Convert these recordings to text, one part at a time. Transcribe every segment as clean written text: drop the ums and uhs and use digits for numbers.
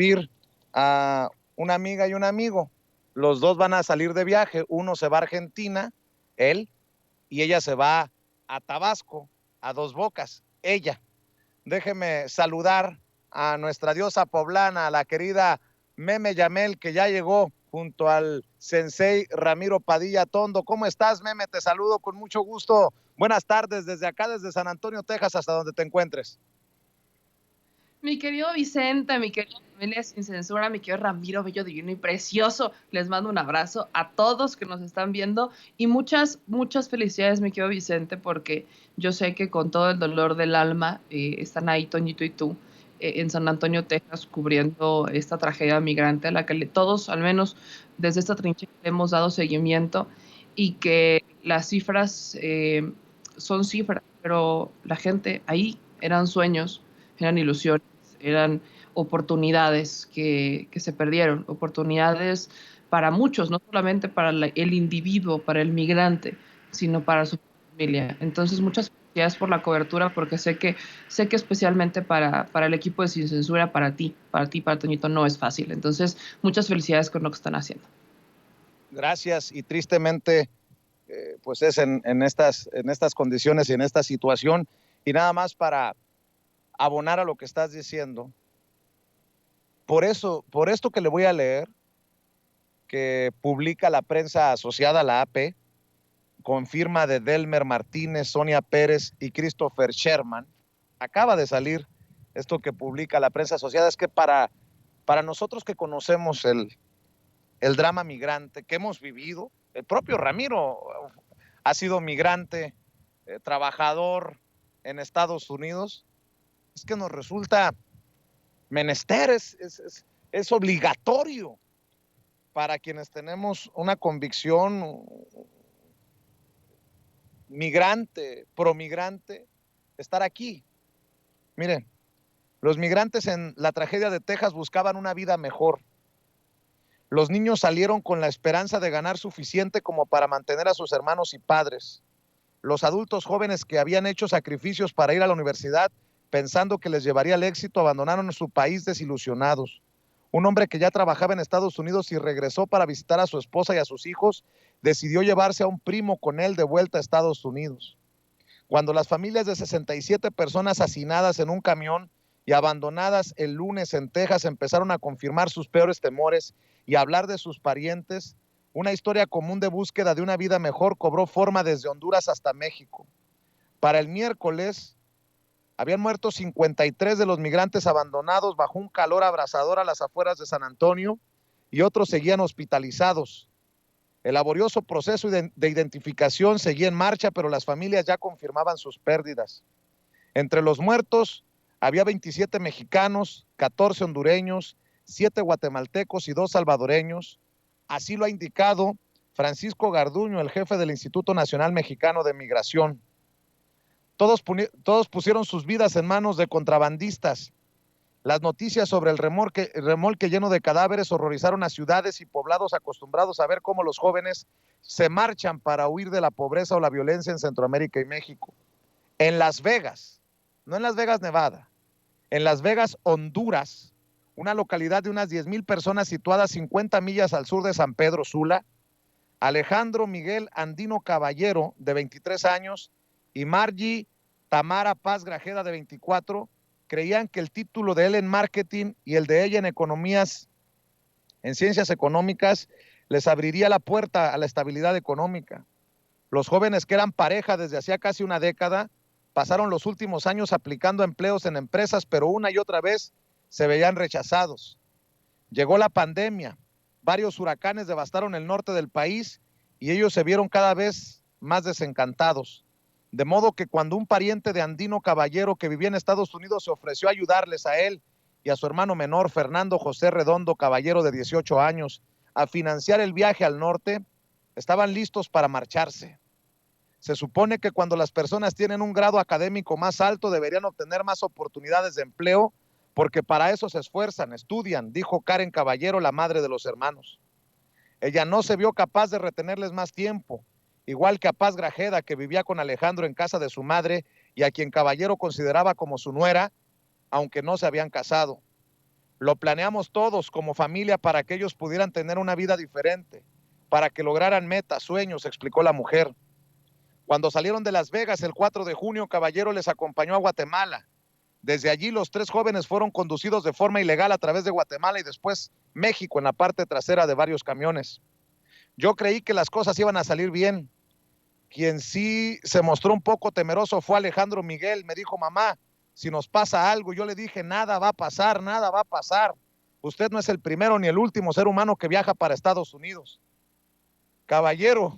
ir a una amiga y un amigo. Los dos van a salir de viaje. Uno se va a Argentina, él, y ella se va a Tabasco, a Dos Bocas, ella. Déjeme saludar a nuestra diosa poblana, a la querida Meme Yamel, que ya llegó junto al sensei Ramiro Padilla Tondo. ¿Cómo estás, Meme? Te saludo con mucho gusto. Buenas tardes desde acá, desde San Antonio, Texas, hasta donde te encuentres. Mi querido Vicente, mi querida familia sin censura, mi querido Ramiro, bello, divino y precioso, les mando un abrazo a todos que nos están viendo y muchas felicidades, mi querido Vicente, porque yo sé que con todo el dolor del alma están ahí Toñito y tú en San Antonio, Texas, cubriendo esta tragedia migrante a la que todos, al menos desde esta trinchera, le hemos dado seguimiento y que las cifras son cifras, pero la gente ahí eran sueños, eran ilusiones, eran oportunidades que se perdieron, oportunidades para muchos, no solamente para el individuo, para el migrante, sino para su familia. Entonces, muchas felicidades por la cobertura, porque sé que especialmente para el equipo de Sin Censura, para Toñito, no es fácil. Entonces, muchas felicidades con lo que están haciendo. Gracias, y tristemente, pues es en estas condiciones y en esta situación. Y nada más para abonar a lo que estás diciendo, por esto que le voy a leer, que publica la prensa asociada a la AP, con firma de Delmer Martínez, Sonia Pérez y Christopher Sherman, acaba de salir esto que publica la prensa asociada. Es que para nosotros que conocemos el drama migrante que hemos vivido, el propio Ramiro ha sido migrante, trabajador en Estados Unidos, es que nos resulta menester, es obligatorio para quienes tenemos una convicción migrante, promigrante, estar aquí. Miren, los migrantes en la tragedia de Texas buscaban una vida mejor. Los niños salieron con la esperanza de ganar suficiente como para mantener a sus hermanos y padres. Los adultos jóvenes que habían hecho sacrificios para ir a la universidad pensando que les llevaría el éxito abandonaron su país desilusionados. Un hombre que ya trabajaba en Estados Unidos y regresó para visitar a su esposa y a sus hijos, decidió llevarse a un primo con él de vuelta a Estados Unidos. Cuando las familias de 67 personas hacinadas en un camión y abandonadas el lunes en Texas empezaron a confirmar sus peores temores y a hablar de sus parientes, una historia común de búsqueda de una vida mejor cobró forma desde Honduras hasta México. Para el miércoles, habían muerto 53 de los migrantes abandonados bajo un calor abrasador a las afueras de San Antonio y otros seguían hospitalizados. El laborioso proceso de identificación seguía en marcha, pero las familias ya confirmaban sus pérdidas. Entre los muertos había 27 mexicanos, 14 hondureños, 7 guatemaltecos y 2 salvadoreños. Así lo ha indicado Francisco Garduño, el jefe del Instituto Nacional Mexicano de Migración. Todos pusieron sus vidas en manos de contrabandistas. Las noticias sobre el remolque lleno de cadáveres horrorizaron a ciudades y poblados acostumbrados a ver cómo los jóvenes se marchan para huir de la pobreza o la violencia en Centroamérica y México. En Las Vegas, no en Las Vegas, Nevada, en Las Vegas, Honduras, una localidad de unas 10,000 personas situada 50 millas al sur de San Pedro Sula, Alejandro Miguel Andino Caballero, de 23 años, y Margie Tamara Paz Grajeda, de 24, creían que el título de él en marketing y el de ella en economías, en ciencias económicas, les abriría la puerta a la estabilidad económica. Los jóvenes que eran pareja desde hacía casi una década pasaron los últimos años aplicando empleos en empresas, pero una y otra vez se veían rechazados. Llegó la pandemia, varios huracanes devastaron el norte del país y ellos se vieron cada vez más desencantados. De modo que cuando un pariente de Andino Caballero que vivía en Estados Unidos se ofreció a ayudarles a él y a su hermano menor, Fernando José Redondo Caballero, de 18 años, a financiar el viaje al norte, estaban listos para marcharse. Se supone que cuando las personas tienen un grado académico más alto deberían obtener más oportunidades de empleo porque para eso se esfuerzan, estudian, dijo Karen Caballero, la madre de los hermanos. Ella no se vio capaz de retenerles más tiempo, igual que a Paz Grajeda, que vivía con Alejandro en casa de su madre y a quien Caballero consideraba como su nuera, aunque no se habían casado. Lo planeamos todos como familia para que ellos pudieran tener una vida diferente, para que lograran metas, sueños, explicó la mujer. Cuando salieron de Las Vegas el 4 de junio, Caballero les acompañó a Guatemala. Desde allí los 3 jóvenes fueron conducidos de forma ilegal a través de Guatemala y después México en la parte trasera de varios camiones. Yo creí que las cosas iban a salir bien. Quien sí se mostró un poco temeroso fue Alejandro Miguel. Me dijo, mamá, si nos pasa algo. Yo le dije, nada va a pasar, nada va a pasar. Usted no es el primero ni el último ser humano que viaja para Estados Unidos. Caballero,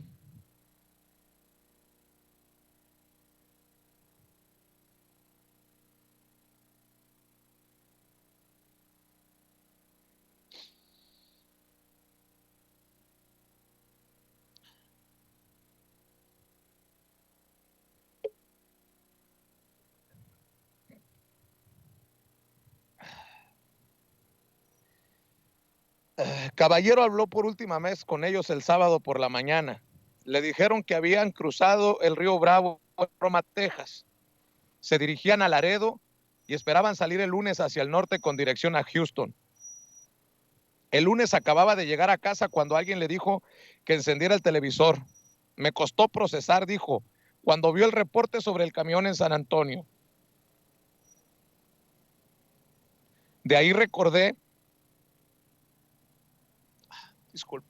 Caballero habló por última vez con ellos el sábado por la mañana. Le dijeron que habían cruzado el río Bravo en Roma, Texas. Se dirigían a Laredo y esperaban salir el lunes hacia el norte con dirección a Houston. El lunes acababa de llegar a casa cuando alguien le dijo que encendiera el televisor. Me costó procesar, dijo, cuando vio el reporte sobre el camión en San Antonio. De ahí recordé, disculpe,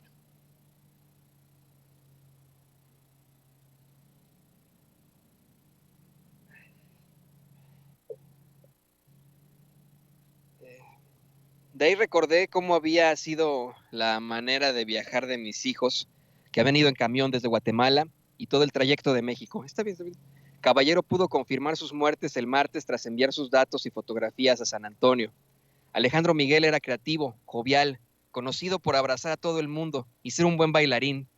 de ahí recordé cómo había sido la manera de viajar de mis hijos, que habían ido en camión desde Guatemala y todo el trayecto de México. Está bien, está bien. Caballero pudo confirmar sus muertes el martes tras enviar sus datos y fotografías a San Antonio. Alejandro Miguel era creativo, jovial, conocido por abrazar a todo el mundo y ser un buen bailarín.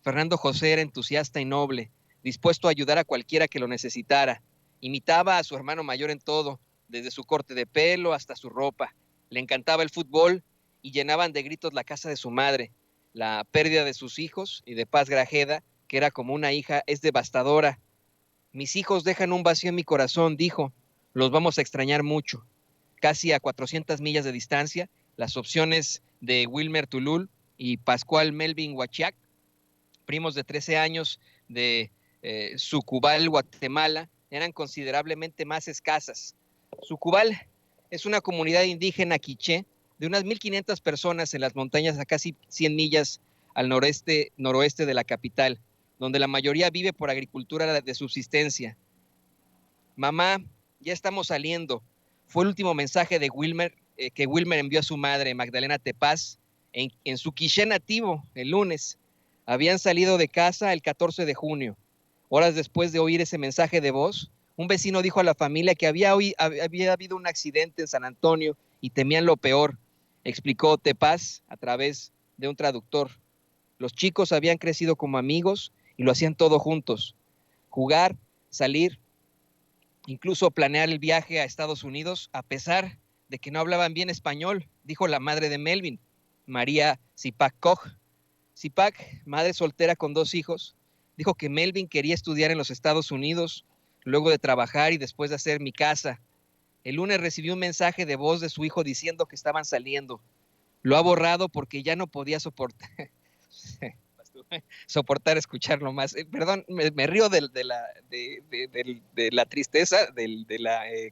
Fernando José era entusiasta y noble, dispuesto a ayudar a cualquiera que lo necesitara. Imitaba a su hermano mayor en todo, desde su corte de pelo hasta su ropa. Le encantaba el fútbol y llenaban de gritos la casa de su madre. La pérdida de sus hijos y de Paz Grajeda, que era como una hija, es devastadora. Mis hijos dejan un vacío en mi corazón, dijo. Los vamos a extrañar mucho. Casi a 400 millas de distancia, las opciones de Wilmer Tulul y Pascual Melvin Huachiac, primos de 13 años de Sucubal, Guatemala, eran considerablemente más escasas. Sucubal es una comunidad indígena quiché de unas 1,500 personas en las montañas a casi 100 millas al noroeste de la capital, donde la mayoría vive por agricultura de subsistencia. Mamá, ya estamos saliendo. Fue el último mensaje de Wilmer que Wilmer envió a su madre, Magdalena Tepaz, en su quiché nativo el lunes. Habían salido de casa el 14 de junio. Horas después de oír ese mensaje de voz, un vecino dijo a la familia que había habido un accidente en San Antonio y temían lo peor, explicó Tepaz a través de un traductor. Los chicos habían crecido como amigos y lo hacían todo juntos. Jugar, salir, incluso planear el viaje a Estados Unidos, a pesar de que no hablaban bien español, dijo la madre de Melvin, María Zipac Koch. Zipac, madre soltera con 2 hijos, dijo que Melvin quería estudiar en los Estados Unidos, luego de trabajar y después de hacer mi casa. El lunes recibió un mensaje de voz de su hijo diciendo que estaban saliendo. Lo ha borrado porque ya no podía soportar escucharlo más. Perdón, me río de la tristeza,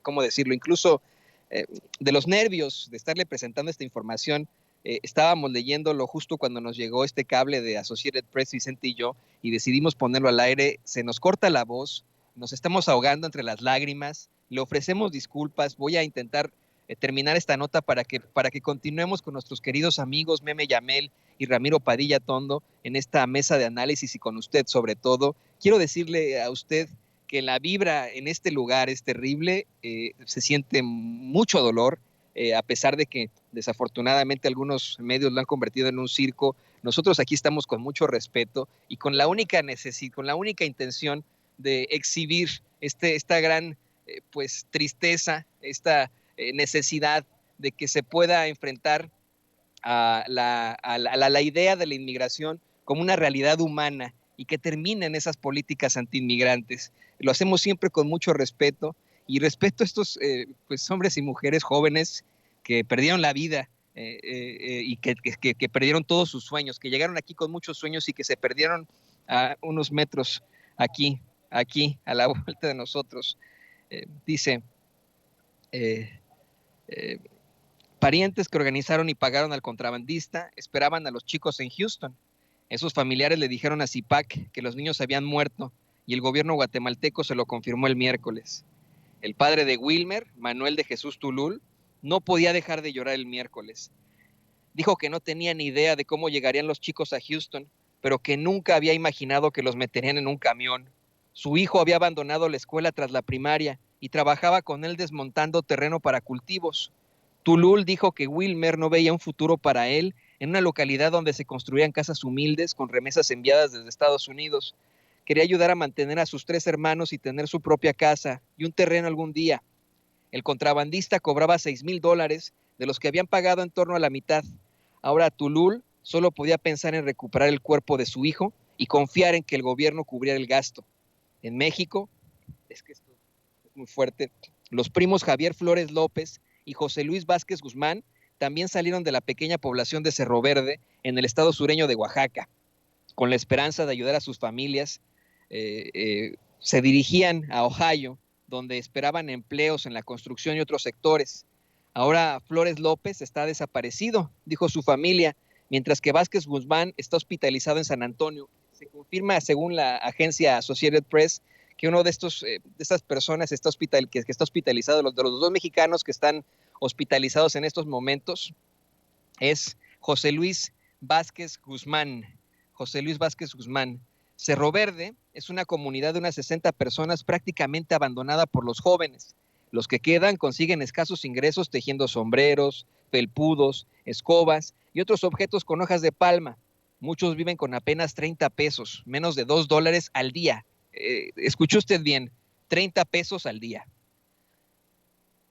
¿cómo decirlo? Incluso de los nervios de estarle presentando esta información. Estábamos leyéndolo justo cuando nos llegó este cable de Associated Press, Vicente y yo, y decidimos ponerlo al aire. Se nos corta la voz, nos estamos ahogando entre las lágrimas, le ofrecemos disculpas. Voy a intentar terminar esta nota para que continuemos con nuestros queridos amigos Meme Yamel y Ramiro Padilla Tondo en esta mesa de análisis y con usted sobre todo. Quiero decirle a usted que la vibra en este lugar es terrible, se siente mucho dolor, a pesar de que desafortunadamente algunos medios lo han convertido en un circo. Nosotros aquí estamos con mucho respeto y con la única intención de exhibir esta gran pues tristeza, esta necesidad de que se pueda enfrentar a la idea de la inmigración como una realidad humana y que terminen esas políticas antiinmigrantes. Lo hacemos siempre con mucho respeto y respeto a estos pues hombres y mujeres jóvenes que perdieron la vida y que perdieron todos sus sueños, que llegaron aquí con muchos sueños y que se perdieron a unos metros aquí, a la vuelta de nosotros. Dice, parientes que organizaron y pagaron al contrabandista esperaban a los chicos en Houston. Esos familiares le dijeron a Zipac que los niños habían muerto y el gobierno guatemalteco se lo confirmó el miércoles. El padre de Wilmer, Manuel de Jesús Tulul, no podía dejar de llorar el miércoles. Dijo que no tenía ni idea de cómo llegarían los chicos a Houston, pero que nunca había imaginado que los meterían en un camión. Su hijo había abandonado la escuela tras la primaria y trabajaba con él desmontando terreno para cultivos. Tulul dijo que Wilmer no veía un futuro para él en una localidad donde se construían casas humildes con remesas enviadas desde Estados Unidos. Quería ayudar a mantener a sus 3 hermanos y tener su propia casa y un terreno algún día. El contrabandista cobraba $6,000, de los que habían pagado en torno a la mitad. Ahora Tulul solo podía pensar en recuperar el cuerpo de su hijo y confiar en que el gobierno cubriera el gasto. En México, es que esto es muy fuerte, los primos Javier Flores López y José Luis Vázquez Guzmán también salieron de la pequeña población de Cerro Verde en el estado sureño de Oaxaca. Con la esperanza de ayudar a sus familias, se dirigían a Ohio, donde esperaban empleos en la construcción y otros sectores. Ahora Flores López está desaparecido, dijo su familia, mientras que Vázquez Guzmán está hospitalizado en San Antonio. Se confirma, según la agencia Associated Press, que uno de estas personas está que está hospitalizado, de los 2 mexicanos que están hospitalizados en estos momentos, es José Luis Vázquez Guzmán. José Luis Vázquez Guzmán. Cerro Verde es una comunidad de unas 60 personas prácticamente abandonada por los jóvenes. Los que quedan consiguen escasos ingresos tejiendo sombreros, felpudos, escobas y otros objetos con hojas de palma. Muchos viven con apenas 30 pesos, menos de $2 al día. Escuchó usted bien, 30 pesos al día.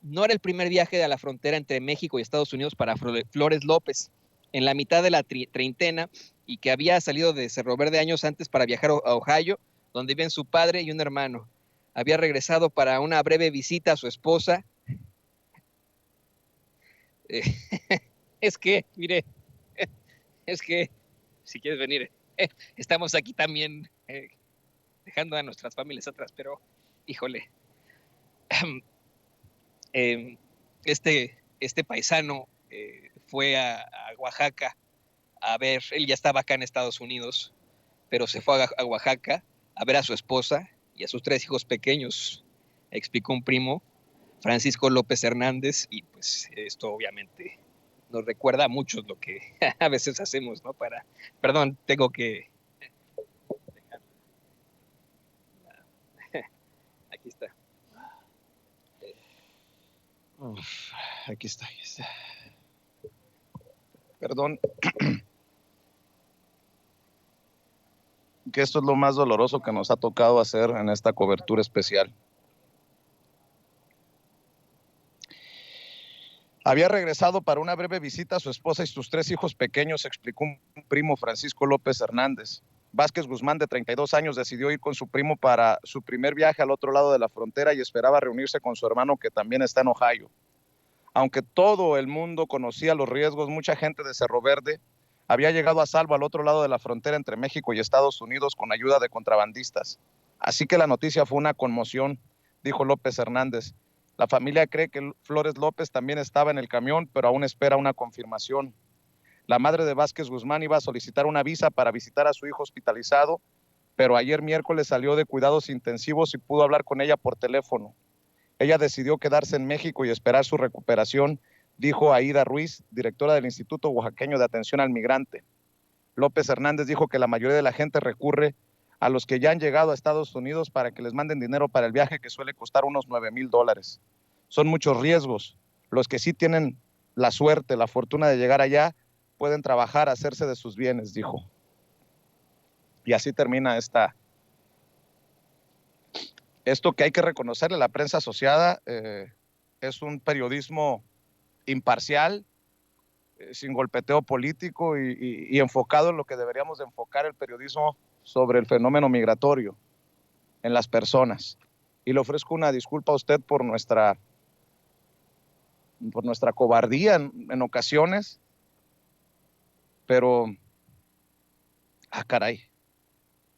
No era el primer viaje a la frontera entre México y Estados Unidos para Flores López. En la mitad de la treintena, y que había salido de Cerro Verde años antes para viajar a Ohio, donde viven su padre y un hermano. Había regresado para una breve visita a su esposa. Es que, mire, es que, si quieres venir, estamos aquí también dejando a nuestras familias atrás, pero, híjole, este paisano fue a Oaxaca a ver, él ya estaba acá en Estados Unidos, pero se fue a Oaxaca a ver a su esposa y a sus 3 hijos pequeños, explicó un primo, Francisco López Hernández, y pues esto obviamente nos recuerda a muchos lo que a veces hacemos, ¿no? Perdón, tengo que... Aquí está. Aquí está. Perdón. Que esto es lo más doloroso que nos ha tocado hacer en esta cobertura especial. Había regresado para una breve visita a su esposa y sus 3 hijos pequeños, explicó un primo, Francisco López Hernández. Vázquez Guzmán, de 32 años, decidió ir con su primo para su primer viaje al otro lado de la frontera y esperaba reunirse con su hermano, que también está en Ohio. Aunque todo el mundo conocía los riesgos, mucha gente de Cerro Verde había llegado a salvo al otro lado de la frontera entre México y Estados Unidos con ayuda de contrabandistas. Así que la noticia fue una conmoción, dijo López Hernández. La familia cree que Flores López también estaba en el camión, pero aún espera una confirmación. La madre de Vázquez Guzmán iba a solicitar una visa para visitar a su hijo hospitalizado, pero ayer miércoles salió de cuidados intensivos y pudo hablar con ella por teléfono. Ella decidió quedarse en México y esperar su recuperación, dijo Aida Ruiz, directora del Instituto Oaxaqueño de Atención al Migrante. López Hernández dijo que la mayoría de la gente recurre a los que ya han llegado a Estados Unidos para que les manden dinero para el viaje, que suele costar unos $9,000. Son muchos riesgos. Los que sí tienen la suerte, la fortuna de llegar allá, pueden trabajar, hacerse de sus bienes, dijo. Y así termina esto que hay que reconocerle. La prensa asociada es un periodismo imparcial, sin golpeteo político y enfocado en lo que deberíamos de enfocar el periodismo sobre el fenómeno migratorio en las personas. Y le ofrezco una disculpa a usted por nuestra por nuestra cobardía en ocasiones, pero, caray,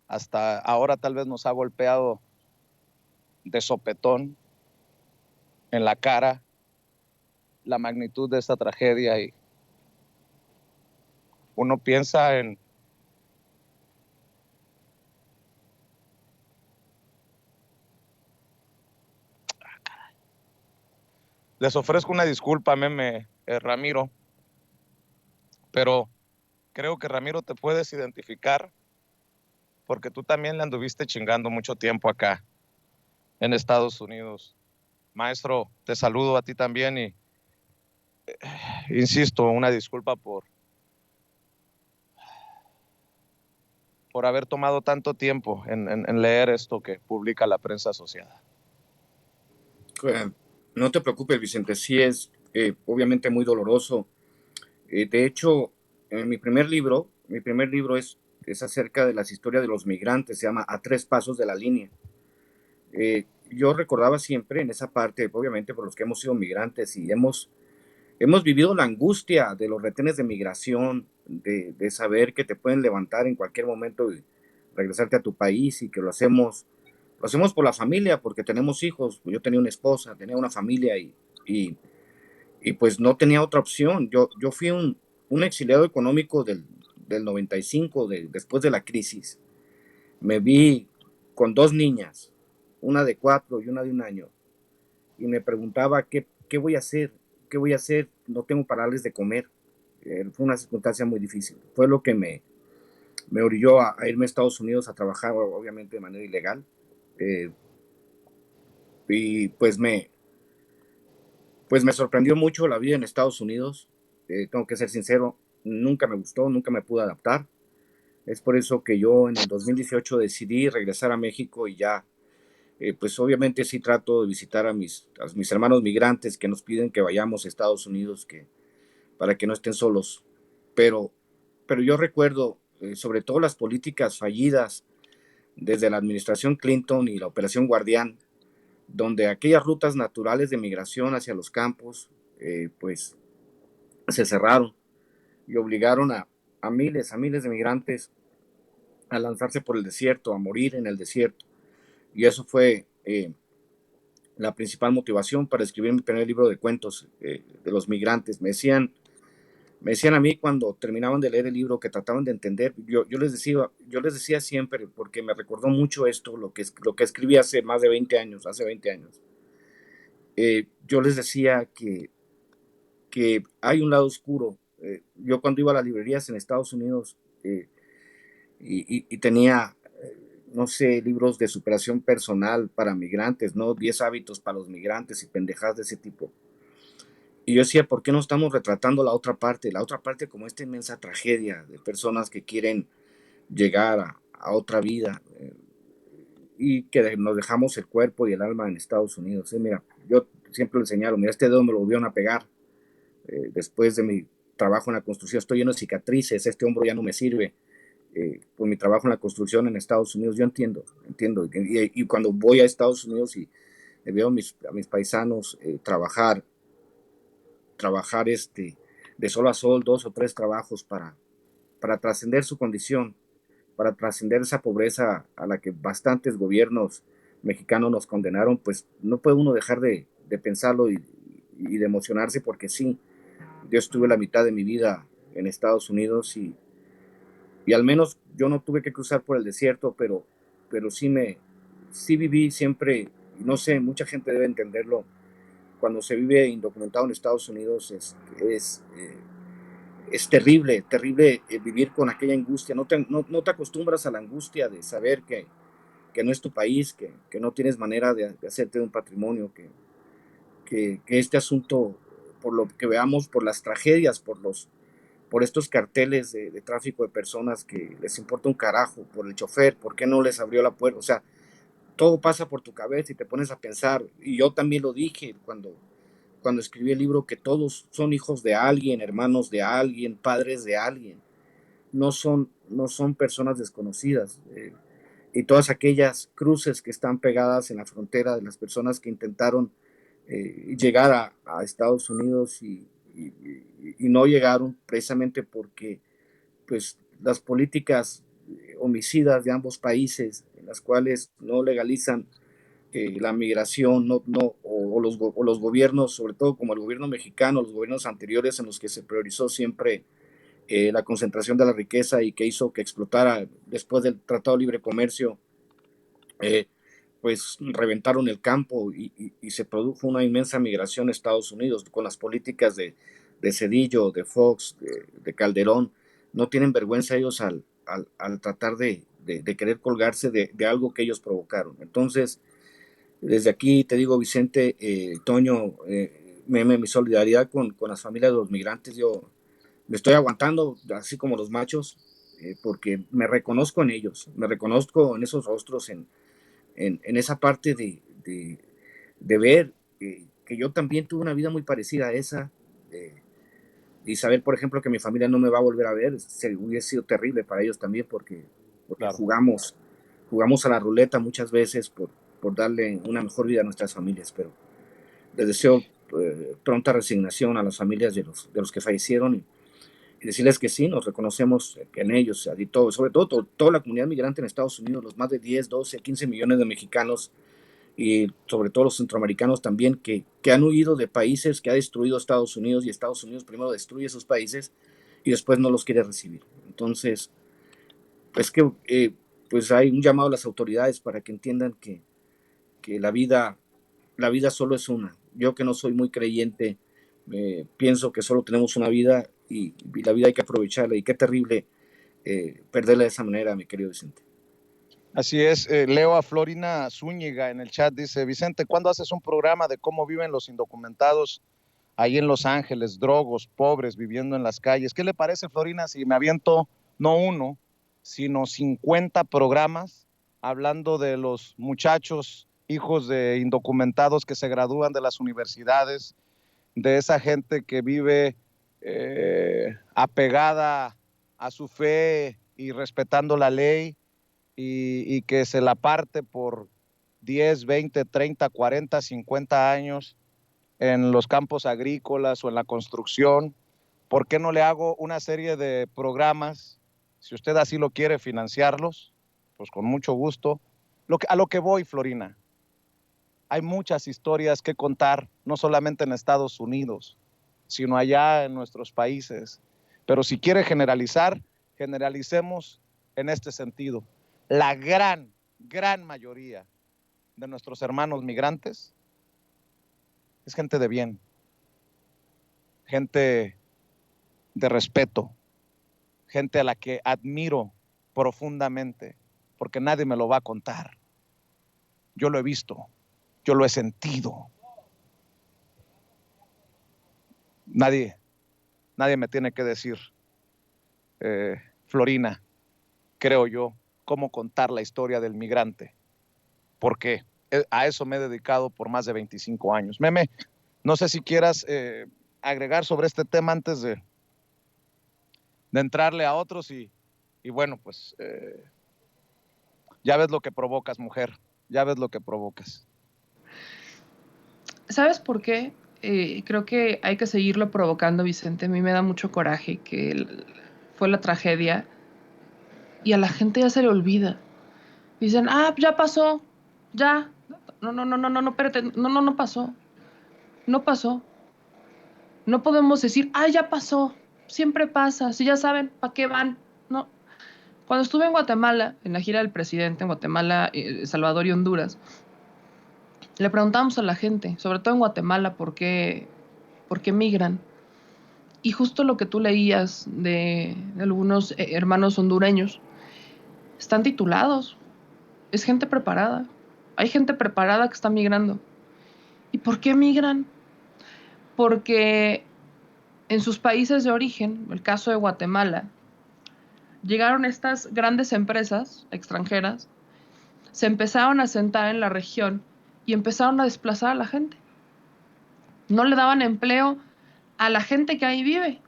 hasta ahora tal vez nos ha golpeado de sopetón en la cara la magnitud de esta tragedia y uno piensa en les ofrezco una disculpa, meme, Ramiro, pero creo que Ramiro te puedes identificar porque tú también le anduviste chingando mucho tiempo acá en Estados Unidos. Maestro, te saludo a ti también y insisto, una disculpa por haber tomado tanto tiempo en leer esto que publica la prensa asociada. No te preocupes, Vicente, sí es obviamente muy doloroso. De hecho, mi primer libro es acerca de las historias de los migrantes, se llama A Tres Pasos de la Línea. Yo recordaba siempre en esa parte, obviamente por los que hemos sido migrantes y hemos vivido la angustia de los retenes de migración, de saber que te pueden levantar en cualquier momento y regresarte a tu país y que lo hacemos por la familia, porque tenemos hijos. Yo tenía una esposa, tenía una familia y, y pues no tenía otra opción. Yo fui un exiliado económico del 95, después de la crisis. Me vi con dos niñas, una de 4 y una de 1 año, y me preguntaba qué voy a hacer, qué voy a hacer, no tengo para darles de comer. Fue una circunstancia muy difícil. Fue lo que me orilló a irme a Estados Unidos a trabajar, obviamente de manera ilegal. Y pues me sorprendió mucho la vida en Estados Unidos. Tengo que ser sincero, nunca me gustó, nunca me pude adaptar. Es por eso que yo en el 2018 decidí regresar a México y ya, pues obviamente sí trato de visitar a mis hermanos migrantes que nos piden que vayamos a Estados Unidos para que no estén solos. Pero, pero yo recuerdo sobre todo las políticas fallidas desde la administración Clinton y la Operación Guardián, donde aquellas rutas naturales de migración hacia los campos, pues se cerraron y obligaron a miles de migrantes a lanzarse por el desierto, a morir en el desierto. Y eso fue la principal motivación para escribir mi primer libro de cuentos de los migrantes. Me decían a mí cuando terminaban de leer el libro que trataban de entender, yo les decía siempre, porque me recordó mucho esto, lo que escribí hace más de 20 años, yo les decía que hay un lado oscuro. Yo cuando iba a las librerías en Estados Unidos y tenía, no sé, libros de superación personal para migrantes, ¿no? 10 hábitos para los migrantes y pendejadas de ese tipo. Y yo decía, ¿por qué no estamos retratando la otra parte? La otra parte como esta inmensa tragedia de personas que quieren llegar a otra vida y que nos dejamos el cuerpo y el alma en Estados Unidos. Mira, yo siempre le señalo, mira, este dedo me lo volvieron a pegar después de mi trabajo en la construcción. Estoy lleno de cicatrices, este hombro ya no me sirve. Por mi trabajo en la construcción en Estados Unidos, yo entiendo. Y cuando voy a Estados Unidos y veo a mis paisanos trabajar de sol a sol, 2 o 3 trabajos para trascender su condición, para trascender esa pobreza a la que bastantes gobiernos mexicanos nos condenaron, pues no puede uno dejar de pensarlo y de emocionarse, porque sí, yo estuve la mitad de mi vida en Estados Unidos y al menos yo no tuve que cruzar por el desierto, pero sí viví siempre, no sé, mucha gente debe entenderlo. Cuando se vive indocumentado en Estados Unidos es terrible, terrible vivir con aquella angustia. No te acostumbras a la angustia de saber que no es tu país, que no tienes manera de hacerte de un patrimonio, que este asunto, por lo que veamos, por las tragedias, por estos carteles de tráfico de personas que les importa un carajo, por el chofer, ¿por qué no les abrió la puerta? O sea, todo pasa por tu cabeza y te pones a pensar, y yo también lo dije cuando escribí el libro, que todos son hijos de alguien, hermanos de alguien, padres de alguien, no son personas desconocidas. Y todas aquellas cruces que están pegadas en la frontera de las personas que intentaron llegar a Estados Unidos y no llegaron precisamente porque pues las políticas homicidas de ambos países, en las cuales no legalizan la migración, o los gobiernos, sobre todo como el gobierno mexicano, los gobiernos anteriores en los que se priorizó siempre la concentración de la riqueza y que hizo que explotara después del Tratado de Libre Comercio, eh, pues reventaron el campo y se produjo una inmensa migración a Estados Unidos con las políticas de Cedillo, de Fox, de Calderón. No tienen vergüenza ellos al tratar de querer colgarse de algo que ellos provocaron. Entonces, desde aquí te digo, Vicente, Toño, mi solidaridad con las familias de los migrantes. Yo me estoy aguantando, así como los machos, porque me reconozco en ellos, me reconozco en esos rostros, en esa parte de ver que yo también tuve una vida muy parecida a esa, eh, y saber, por ejemplo, que mi familia no me va a volver a ver, hubiese sido terrible para ellos también, porque Claro. jugamos a la ruleta muchas veces por darle una mejor vida a nuestras familias, pero les deseo pronta resignación a las familias de los que fallecieron, y decirles que sí, nos reconocemos en ellos, y todo, sobre todo toda la comunidad migrante en Estados Unidos, los más de 10, 12, 15 millones de mexicanos, y sobre todo los centroamericanos también, que han huido de países que ha destruido Estados Unidos, y Estados Unidos primero destruye esos países y después no los quiere recibir. Entonces, pues que pues hay un llamado a las autoridades para que entiendan que la vida solo es una. Yo que no soy muy creyente, pienso que solo tenemos una vida, y la vida hay que aprovecharla, y qué terrible perderla de esa manera, mi querido Vicente. Así es, leo a Florina Zúñiga en el chat, dice, Vicente, ¿cuándo haces un programa de cómo viven los indocumentados ahí en Los Ángeles, drogos, pobres, viviendo en las calles? ¿Qué le parece, Florina, si me aviento no uno, sino 50 programas hablando de los muchachos, hijos de indocumentados que se gradúan de las universidades, de esa gente que vive apegada a su fe y respetando la ley, y que se la parte por 10, 20, 30, 40, 50 años en los campos agrícolas o en la construcción? ¿Por qué no le hago una serie de programas? Si usted así lo quiere, financiarlos, pues con mucho gusto. A lo que voy, Florina, hay muchas historias que contar, no solamente en Estados Unidos, sino allá en nuestros países. Pero si quiere generalizar, generalicemos en este sentido. La gran mayoría de nuestros hermanos migrantes es gente de bien, gente de respeto, gente a la que admiro profundamente, porque nadie me lo va a contar. Yo lo he visto, yo lo he sentido. Nadie me tiene que decir, Florina, creo yo, cómo contar la historia del migrante, porque a eso me he dedicado por más de 25 años. Meme, no sé si quieras agregar sobre este tema antes de entrarle a otros, y bueno, pues ya ves lo que provocas, mujer, ya ves lo que provocas. ¿Sabes por qué? Creo que hay que seguirlo provocando, Vicente. A mí me da mucho coraje que fue la tragedia y a la gente ya se le olvida. Dicen, ya pasó, ya. No, espérate, no pasó. No pasó. No podemos decir, ya pasó. Siempre pasa. Si ya saben, ¿para qué van? No. Cuando estuve en Guatemala, en la gira del presidente, en Guatemala, Salvador y Honduras, le preguntamos a la gente, sobre todo en Guatemala, por qué migran. Y justo lo que tú leías de algunos hermanos hondureños, están titulados. Es gente preparada. Hay gente preparada que está migrando. ¿Y por qué migran? Porque en sus países de origen, el caso de Guatemala, llegaron estas grandes empresas extranjeras, se empezaron a sentar en la región y empezaron a desplazar a la gente. No le daban empleo a la gente que ahí vive.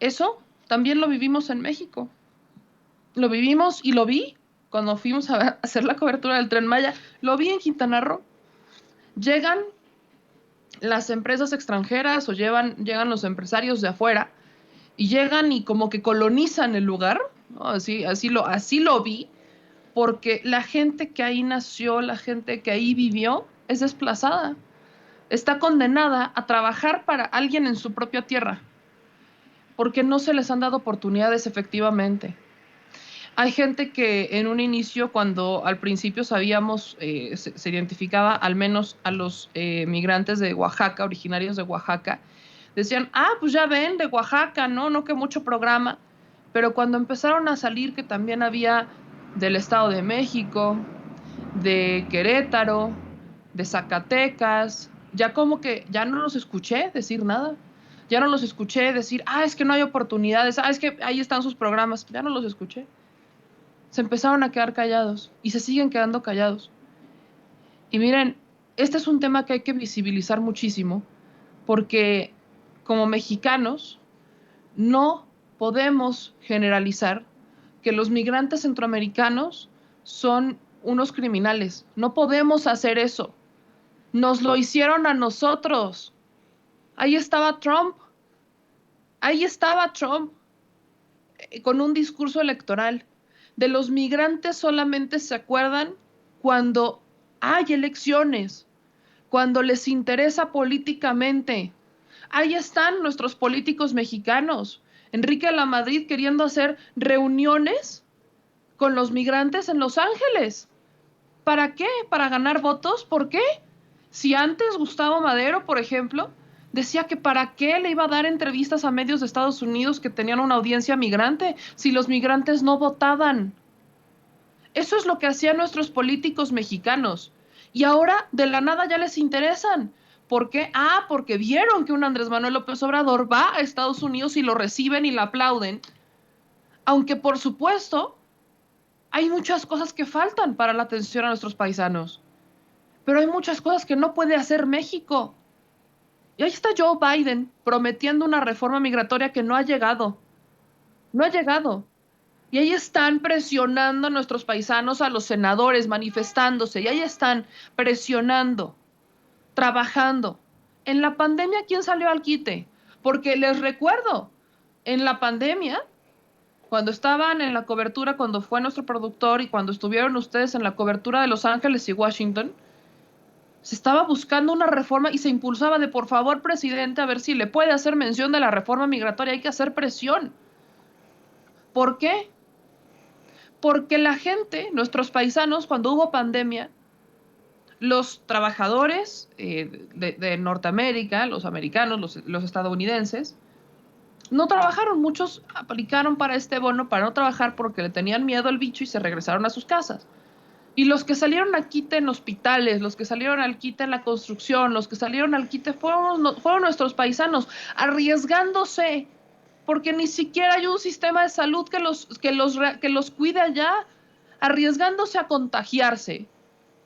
Eso también lo vivimos en México. Lo vivimos y lo vi cuando fuimos a hacer la cobertura del Tren Maya. Lo vi en Quintana Roo. Llegan las empresas extranjeras o llegan los empresarios de afuera y llegan y como que colonizan el lugar, ¿no? Así lo vi, porque la gente que ahí nació, la gente que ahí vivió, es desplazada. Está condenada a trabajar para alguien en su propia tierra, porque no se les han dado oportunidades efectivamente. Hay gente que en un inicio, cuando al principio sabíamos, se identificaba al menos a los migrantes de Oaxaca, originarios de Oaxaca, decían, pues ya ven, de Oaxaca, ¿no? No que mucho programa. Pero cuando empezaron a salir que también había del Estado de México, de Querétaro, de Zacatecas, ya como que ya no los escuché decir nada. Ya no los escuché decir, es que no hay oportunidades, es que ahí están sus programas. Ya no los escuché. Se empezaron a quedar callados y se siguen quedando callados. Y miren, este es un tema que hay que visibilizar muchísimo porque como mexicanos no podemos generalizar que los migrantes centroamericanos son unos criminales. No podemos hacer eso. Nos lo hicieron a nosotros. Ahí estaba Trump. Ahí estaba Trump con un discurso electoral. De los migrantes solamente se acuerdan cuando hay elecciones, cuando les interesa políticamente. Ahí están nuestros políticos mexicanos. Enrique Lamadrid queriendo hacer reuniones con los migrantes en Los Ángeles. ¿Para qué? ¿Para ganar votos? ¿Por qué? Si antes Gustavo Madero, por ejemplo, decía que para qué le iba a dar entrevistas a medios de Estados Unidos que tenían una audiencia migrante si los migrantes no votaban. Eso es lo que hacían nuestros políticos mexicanos. Y ahora de la nada ya les interesan. ¿Por qué? Porque vieron que un Andrés Manuel López Obrador va a Estados Unidos y lo reciben y lo aplauden. Aunque por supuesto hay muchas cosas que faltan para la atención a nuestros paisanos. Pero hay muchas cosas que no puede hacer México. Y ahí está Joe Biden prometiendo una reforma migratoria que no ha llegado. No ha llegado. Y ahí están presionando a nuestros paisanos, a los senadores, manifestándose. Y ahí están presionando, trabajando. En la pandemia, ¿quién salió al quite? Porque les recuerdo, en la pandemia, cuando estaban en la cobertura, cuando fue nuestro productor y cuando estuvieron ustedes en la cobertura de Los Ángeles y Washington, se estaba buscando una reforma y se impulsaba de, por favor, presidente, a ver si le puede hacer mención de la reforma migratoria. Hay que hacer presión. ¿Por qué? Porque la gente, nuestros paisanos, cuando hubo pandemia, los trabajadores de Norteamérica, los americanos, los estadounidenses, no trabajaron. Muchos aplicaron para este bono para no trabajar porque le tenían miedo al bicho y se regresaron a sus casas. Y los que salieron al quite en hospitales, los que salieron al quite en la construcción, los que salieron al quite fueron nuestros paisanos, arriesgándose, porque ni siquiera hay un sistema de salud que los cuide allá, arriesgándose a contagiarse.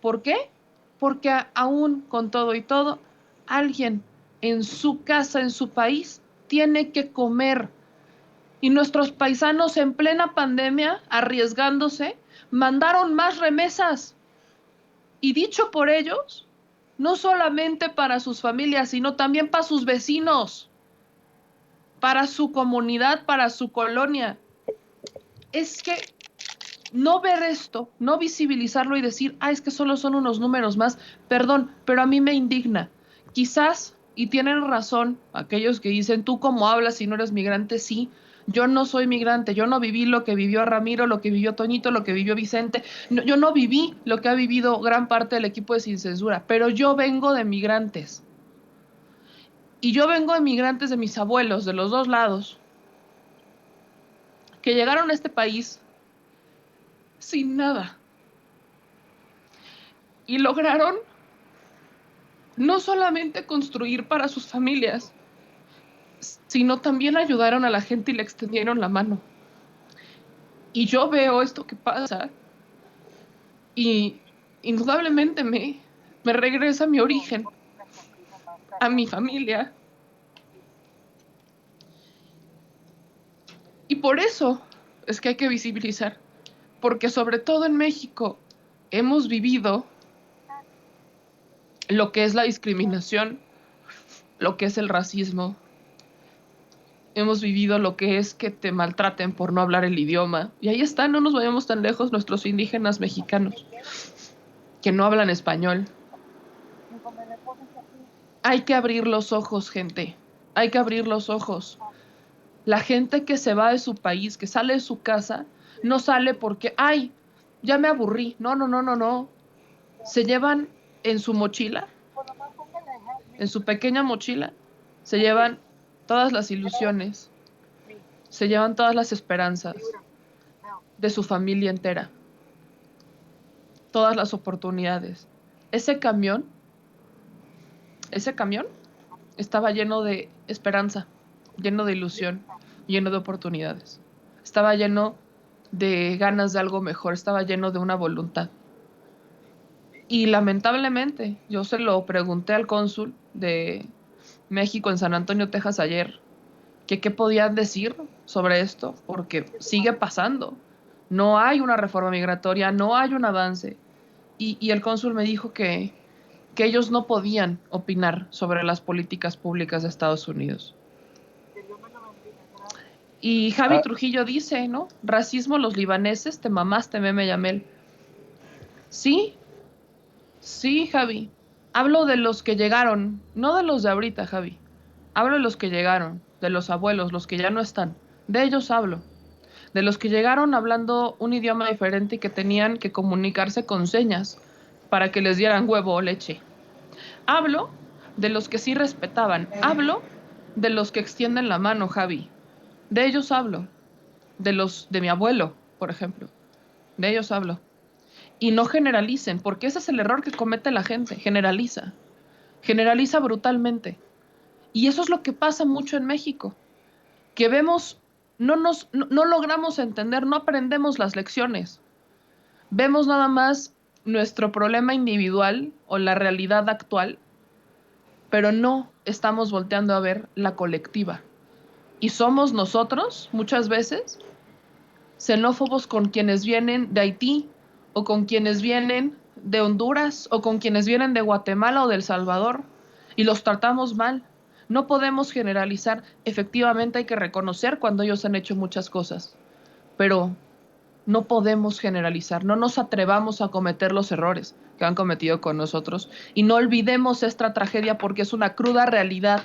¿Por qué? Porque aún con todo y todo, alguien en su casa, en su país, tiene que comer. Y nuestros paisanos en plena pandemia, arriesgándose, mandaron más remesas. Y dicho por ellos, no solamente para sus familias, sino también para sus vecinos, para su comunidad, para su colonia. Es que no ver esto, no visibilizarlo y decir, es que solo son unos números más, perdón, pero a mí me indigna. Quizás, y tienen razón aquellos que dicen, tú cómo hablas si no eres migrante, sí, yo no soy migrante, yo no viví lo que vivió Ramiro, lo que vivió Toñito, lo que vivió Vicente, no, yo no viví lo que ha vivido gran parte del equipo de Sin Censura, pero yo vengo de migrantes. Y yo vengo de migrantes de mis abuelos, de los dos lados, que llegaron a este país sin nada. Y lograron no solamente construir para sus familias, sino también ayudaron a la gente y le extendieron la mano. Y yo veo esto que pasa y indudablemente me regresa a mi origen, a mi familia. Y por eso es que hay que visibilizar, porque sobre todo en México hemos vivido lo que es la discriminación lo que es el racismo. Hemos vivido lo que es que te maltraten por no hablar el idioma. Y ahí están, no nos vayamos tan lejos, nuestros indígenas mexicanos que no hablan español. Hay que abrir los ojos, gente. Hay que abrir los ojos. La gente que se va de su país, que sale de su casa, no sale porque, ay, ya me aburrí. No, no, no, no, no. Se llevan en su mochila, en su pequeña mochila, se llevan todas las ilusiones, se llevan todas las esperanzas de su familia entera, todas las oportunidades. Ese camión estaba lleno de esperanza, lleno de ilusión, lleno de oportunidades. Estaba lleno de ganas de algo mejor, estaba lleno de una voluntad. Y lamentablemente, yo se lo pregunté al cónsul de México en San Antonio, Texas ayer, que qué podían decir sobre esto, porque sigue pasando. No hay una reforma migratoria, no hay un avance. Y el cónsul me dijo que ellos no podían opinar sobre las políticas públicas de Estados Unidos. Y Javi Trujillo dice, ¿no? Racismo, los libaneses, te mamaste, meme Yamel. Sí, sí, Javi. Hablo de los que llegaron, no de los de ahorita, Javi. Hablo de los que llegaron, de los abuelos, los que ya no están. De ellos hablo. De los que llegaron hablando un idioma diferente y que tenían que comunicarse con señas para que les dieran huevo o leche. Hablo de los que sí respetaban. Hablo de los que extienden la mano, Javi. De ellos hablo. De mi abuelo, por ejemplo. De ellos hablo. Y no generalicen, porque ese es el error que comete la gente. Generaliza. Generaliza brutalmente. Y eso es lo que pasa mucho en México. Que vemos, no logramos entender, no aprendemos las lecciones. Vemos nada más nuestro problema individual o la realidad actual, pero no estamos volteando a ver la colectiva. Y somos nosotros, muchas veces, xenófobos con quienes vienen de Haití, o con quienes vienen de Honduras, o con quienes vienen de Guatemala o de El Salvador, y los tratamos mal. No podemos generalizar. Efectivamente hay que reconocer cuando ellos han hecho muchas cosas, pero no podemos generalizar. No nos atrevamos a cometer los errores que han cometido con nosotros, y no olvidemos esta tragedia porque es una cruda realidad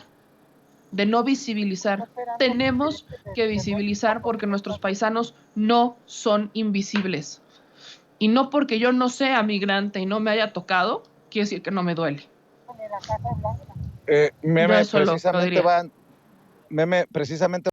de no visibilizar. Tenemos que visibilizar porque nuestros paisanos no son invisibles. Y no porque yo no sea migrante y no me haya tocado, quiere decir que no me duele. Yo Meme, eso lo diría. Meme, precisamente